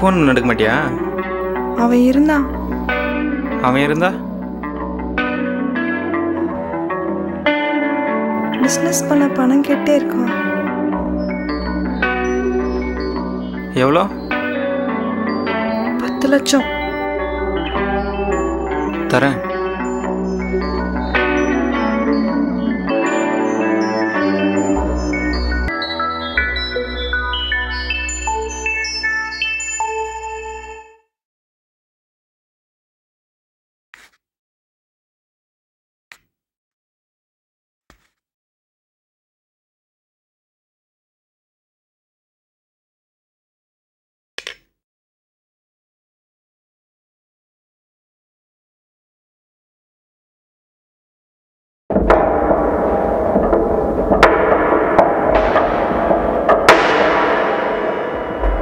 Phone எடுக்க மாட்டியா? அவன் இருந்தான். அவன் இருந்தா பிஸ்னஸ் பண்ண பணம் கேட்டே இருக்கான். எவ்வளோ? 10 லட்சம் தரேன்.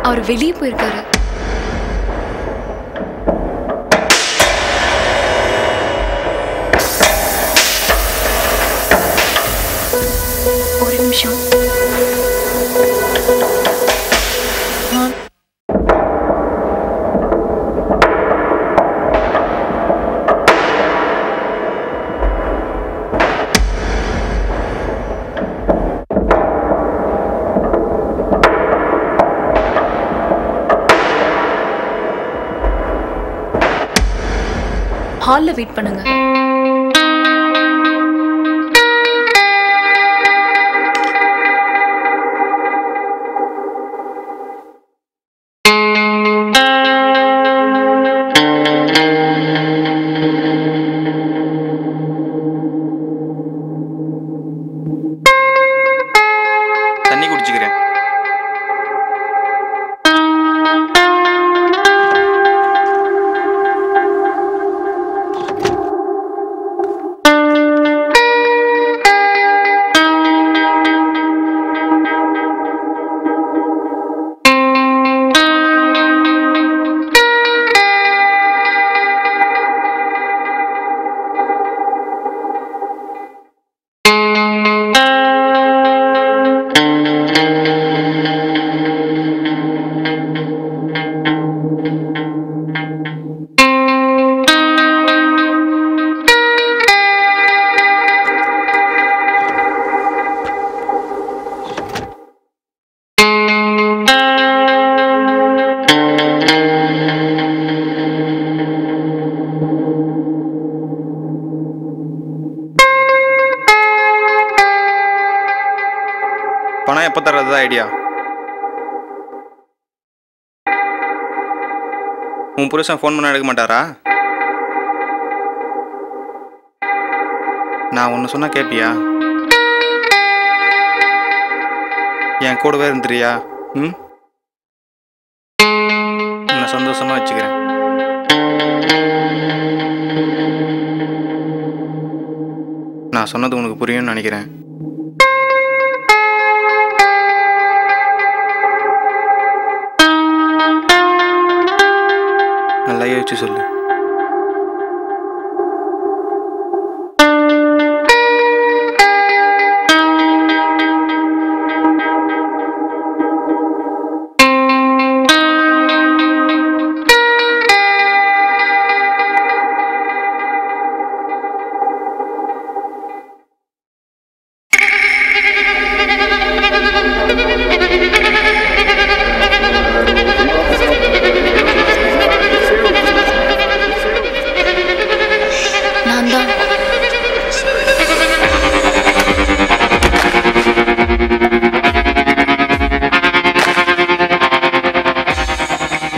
அவர் வெளியே போயிருக்காரு. ஒரு நிமிஷம். ஹால்ல வெயிட் பண்ணுங்க. தண்ணி குடிச்சுக்கிறேன். பணம் எப்போ தர்றது ஐடியா? உன் புருஷன் ஃபோன் பண்ண எடுக்க மாட்டாரா? நான் ஒன்று சொன்னால் கேட்பியா? என் கூடவே இருந்துறியா? உன்னை சந்தோஷமாக வச்சுக்கிறேன். நான் சொன்னது உனக்கு புரியும்னு நினைக்கிறேன். நல்லா யோசிச்சு சொல்லு.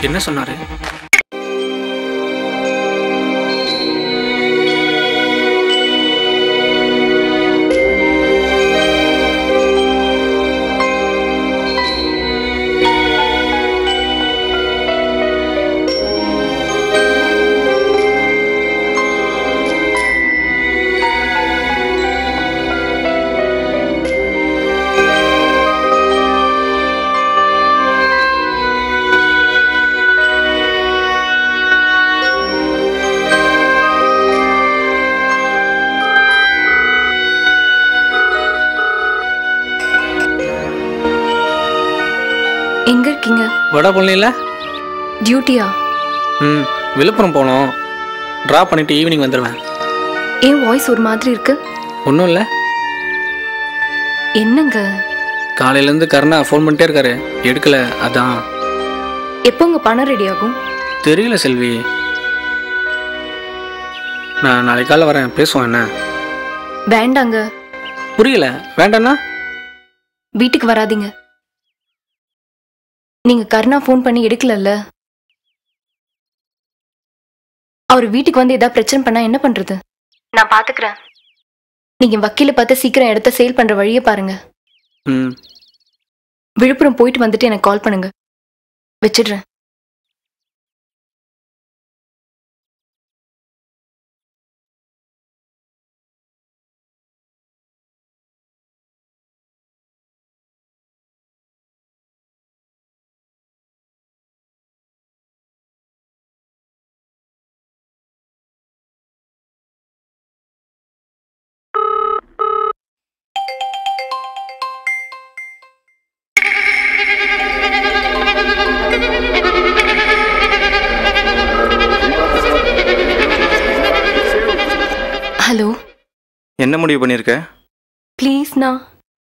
என்ன சொன்னாரு? எங்க இருக்கீங்க? வடை பண்ணல? டியூட்டியா? ம், விழுப்புரம் போனோம். ட்ராப் பண்ணிவிட்டு ஈவினிங் வந்துடுவேன். ஏன் வாய்ஸ் ஒரு மாதிரி இருக்கு? ஒன்றும் இல்லை. என்னங்க? காலையிலேருந்து கருணா ஃபோன் பண்ணிட்டே இருக்காரு, எடுக்கல. அதான். எப்போ உங்க பணம் ரெடி ஆகும்? தெரியல செல்வி. நான் நாளைக்கு காலைல வரேன், பேசுவோம். என்ன? வேண்டாங்க. புரியல. வேண்டாண்ணா? வீட்டுக்கு வராதீங்க. நீங்க கருணா ஃபோன் பண்ணி எடுக்கலல்ல. அவர் வீட்டுக்கு வந்து ஏதாவது பிரச்சனை பண்ணா என்ன பண்றது? நான் பாத்துக்கிறேன். நீங்க வக்கீல பார்த்து சீக்கிரம் இடத்த சேல் பண்ற வழியை பாருங்க. ம். விழுப்புரம் போயிட்டு வந்துட்டு எனக்கு கால் பண்ணுங்க. வச்சிடுறேன். ஹலோ. என்ன முடிவு பண்ணியிருக்க? ப்ளீஸ்ண்ணா.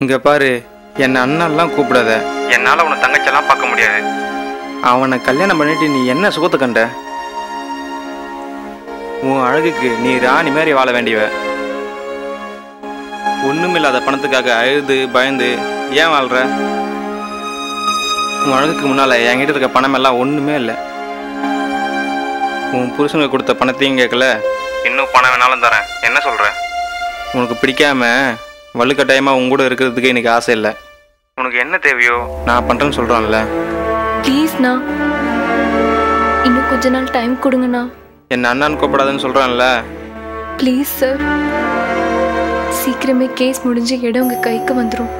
இங்கே பாரு, என்னை அண்ணன்லாம் கூப்பிடாத. என்னால் உன்னை தங்கச்செல்லாம் பார்க்க முடியாது. அவனை கல்யாணம் பண்ணிட்டு நீ என்ன சுகத்தை கண்ட? உன் அழகுக்கு நீ ராணி மாதிரி வாழ வேண்டியவ. ஒன்றுமில்லாத பணத்துக்காக அழுது பயந்து ஏன் வாழ்கிற? உன் அழகுக்கு முன்னால் என்கிட்ட இருக்க பணம் எல்லாம் ஒன்றுமே இல்லை. உன் புருஷனுக்கு கொடுத்த பணத்தையும் கேட்கல, இன்னும் பணம் வேணாலும் தரேன். என்ன சொல்கிற? உனக்கு பிடிக்காம வலுக்கட்டாயமாக உன் கூட இருக்கிறதுக்கு எனக்கு ஆசை இல்லை. உனக்கு என்ன தேவையோ நான் பண்ணுறேன்னு சொல்கிறான்ல. ப்ளீஸ்ண்ணா, இன்னும் கொஞ்ச நாள் டைம் கொடுங்கண்ணா. என்ன அண்ணான்னு கூப்பிடாதுன்னு சொல்கிறான்ல. ப்ளீஸ் சார், சீக்கிரமே கேஸ் முடிஞ்சு இடம் உங்க கைக்கு வந்துடும்.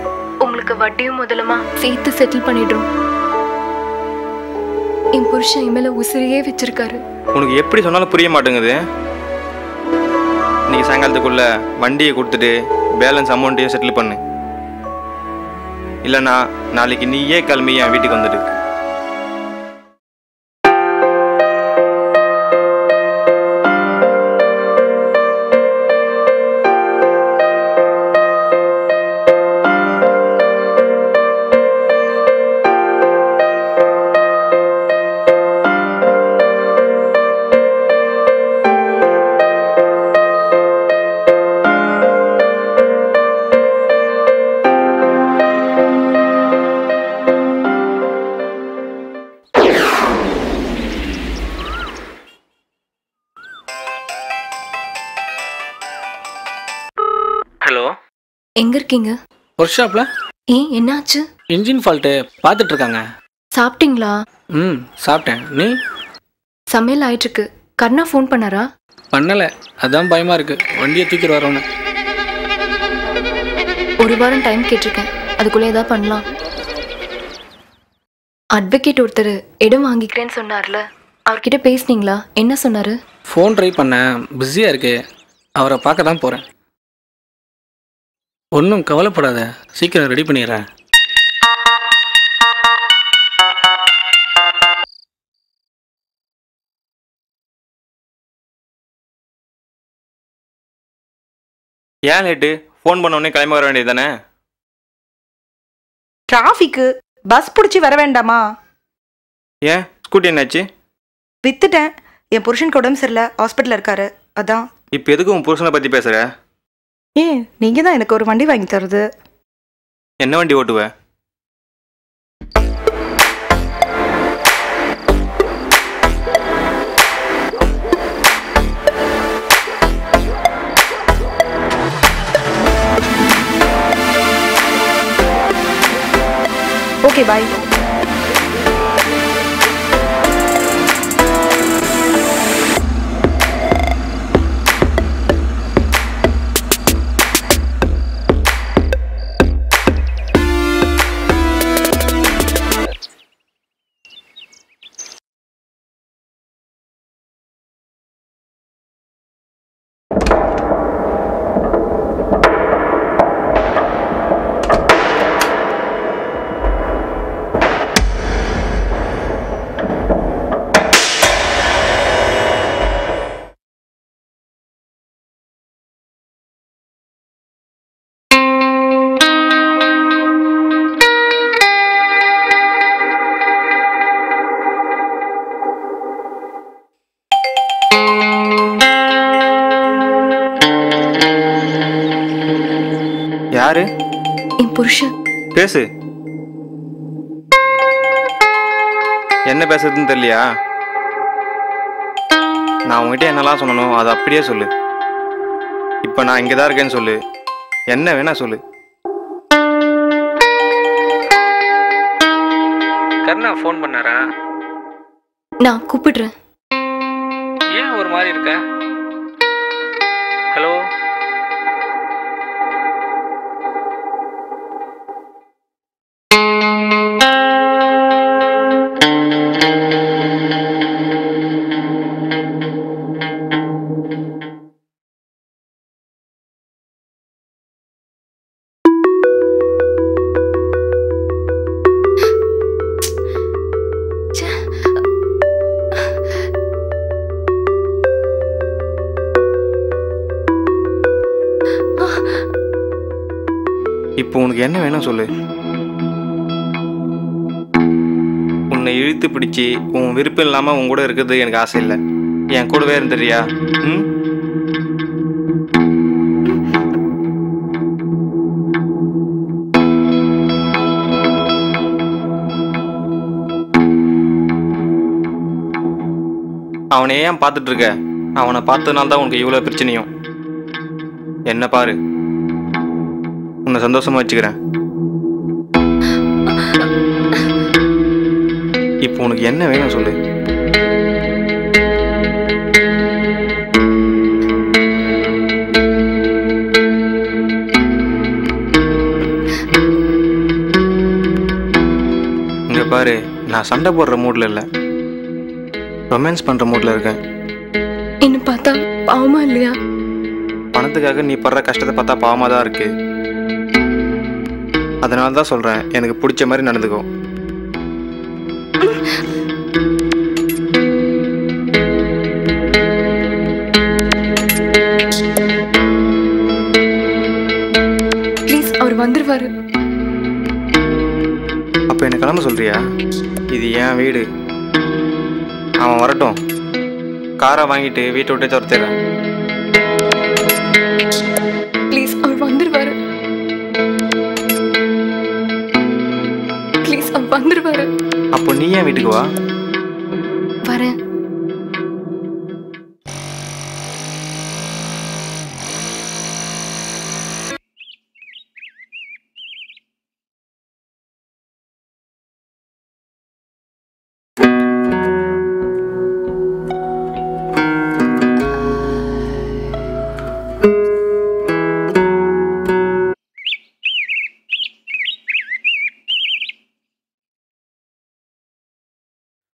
உங்களுக்கு வட்டியும் முதலமா சேர்த்து செட்டில் பண்ணிடுறோம். என் புருஷன் என் மேல உசிரியே வச்சிருக்காரு. உனக்கு எப்படி சொன்னாலும் புரிய மாட்டேங்குது. இன்னைக்கு சாயங்காலத்துக்குள்ள வண்டியை கொடுத்துட்டு பேலன்ஸ் அமௌண்ட்டையும் செட்டில் பண்ணு. இல்லைண்ணா நாளைக்கு நீயே கிளம்பி என் வீட்டுக்கு வந்துடு. ஹலோ, எங்க இருக்கீங்க? ஒர்க் ஷாப்பில். ஏன் என்னாச்சு? இன்ஜின் ஃபால்ட்டு பார்த்துட்டு இருக்காங்க. சாப்பிட்டீங்களா? ம், சாப்பிட்டேன். நீ? சமையல் ஆயிட்டு இருக்கு. கர்ணா ஃபோன் பண்ணாரா? பண்ணலை, அதான் பயமாக இருக்குது. வண்டியை தூக்கிட்டு வரவன. ஒரு வாரம் டைம் கேட்டிருக்கேன், அதுக்குள்ளே ஏதாவது பண்ணலாம். அட்வொகேட் ஒருத்தர் இடம் வாங்கிக்கிறேன்னு சொன்னார்ல, அவர்கிட்ட பேசுனீங்களா? என்ன சொன்னாரு? ஃபோன் ட்ரை பண்ணேன், பிஸியாக இருக்கு. அவரை பார்க்க தான் போகிறேன். ஒன்றும் கவலைப்படாத, சீக்கிரம் ரெடி பண்ணிடுறேன். ஏன் லேட்டு? ஃபோன் பண்ண உடனே கிளம்பி வர வேண்டியது தானே? டிராஃபிக்கு பஸ் பிடிச்சி வர வேண்டாமா? ஏன் ஸ்கூட்டி என்னாச்சு? வித்துட்டேன். என் புருஷனுக்கு உடம்பு சரியில்லை, ஹாஸ்பிட்டலில் இருக்காரு. அதான். இப்போ எதுக்கு உன் புருஷனை பற்றி பேசுகிற? ஏன் நீங்கள் தான் எனக்கு ஒரு வண்டி வாங்கி தருது. என்ன வண்டி ஓட்டுவ? Okay bye. புருஷன். பேசு. என்ன பேசுறதுன்னு தெரியலையா? நான் உங்ககிட்ட என்னெல்லாம் சொல்லணும் அதை அப்படியே சொல்லு. இப்போ நான் இங்கே தான் இருக்கேன்னு சொல்லு. என்ன வேணா சொல்லு. கர்ணா ஃபோன் பண்ணாரா? நான் கூப்பிடுறேன். ஏன் ஒரு மாதிரி இருக்க? ஹலோ, இப்போ உனக்கு என்ன வேணும் சொல்லு. உன்னை இழுத்து பிடிச்சி உன் விருப்பம் இல்லாமல் உன் கூட இருக்கிறது எனக்கு ஆசை இல்லை. என் கூடவே இருந்துறியா? ம், அவனை ஏன் பார்த்துட்டு இருக்க? அவனை பார்த்ததுனால தான் உனக்கு இவ்வளோ பிரச்சனையும். என்ன பாரு, உன்னை சந்தோஷமா வச்சுக்கிறேன். இப்போ உனக்கு என்ன வேணும் சொல்லு. இங்க பாரு, நான் சண்டை போடுற மூட்ல இல்லை, ரொமான்ஸ் பண்ற மூட்ல இருக்கேன். என்ன பார்த்தா பாவமா இல்லையா? பணத்துக்காக நீ படுற கஷ்டத்தை பார்த்தா பாவமா தான் இருக்கு. அதனால தான் சொல்கிறேன், எனக்கு பிடிச்ச மாதிரி நடந்துக்கோ. ப்ளீஸ், அவர் வந்துருவாரு. அப்போ என்ன கிளம்ப சொல்றியா? இது என் வீடு. அவன் வரட்டும், காரை வாங்கிட்டு வீட்டை விட்டே துரத்திடுறேன். ப்ளீஸ், அவர் வந்துருவாரு. ப்ளீஸ், அவர் வந்துருவாரு. அப்போ நீ ஏன் வீட்டுக்கு வா. வரேன்.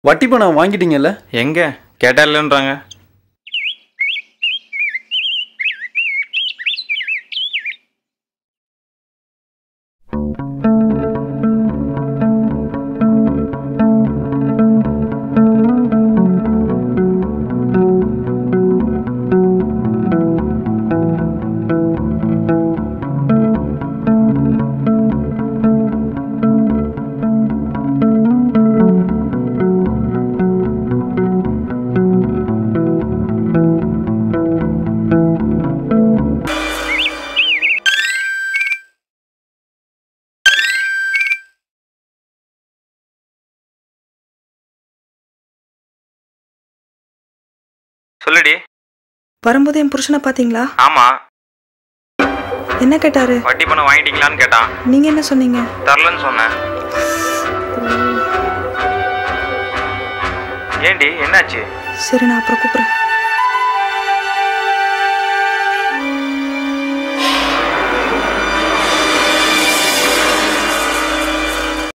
வட்டி பணம் வாங்கிட்டீங்கல்ல? எங்க கேட்டா இல்லைன்றாங்க. சொல்லுடி. வரும்போது என் புருஷனை பார்த்தீங்களா? ஆமா. என்ன கேட்டாரு? வட்டி பணம் வாங்கிட்டீங்களான்னு கேட்டான். நீங்க என்ன சொன்னீங்க? தரலன்னு சொன்னேன். ஏண்டி, என்னாச்சு? சரி, நான் அப்புறம் கூப்பிட்றேன்.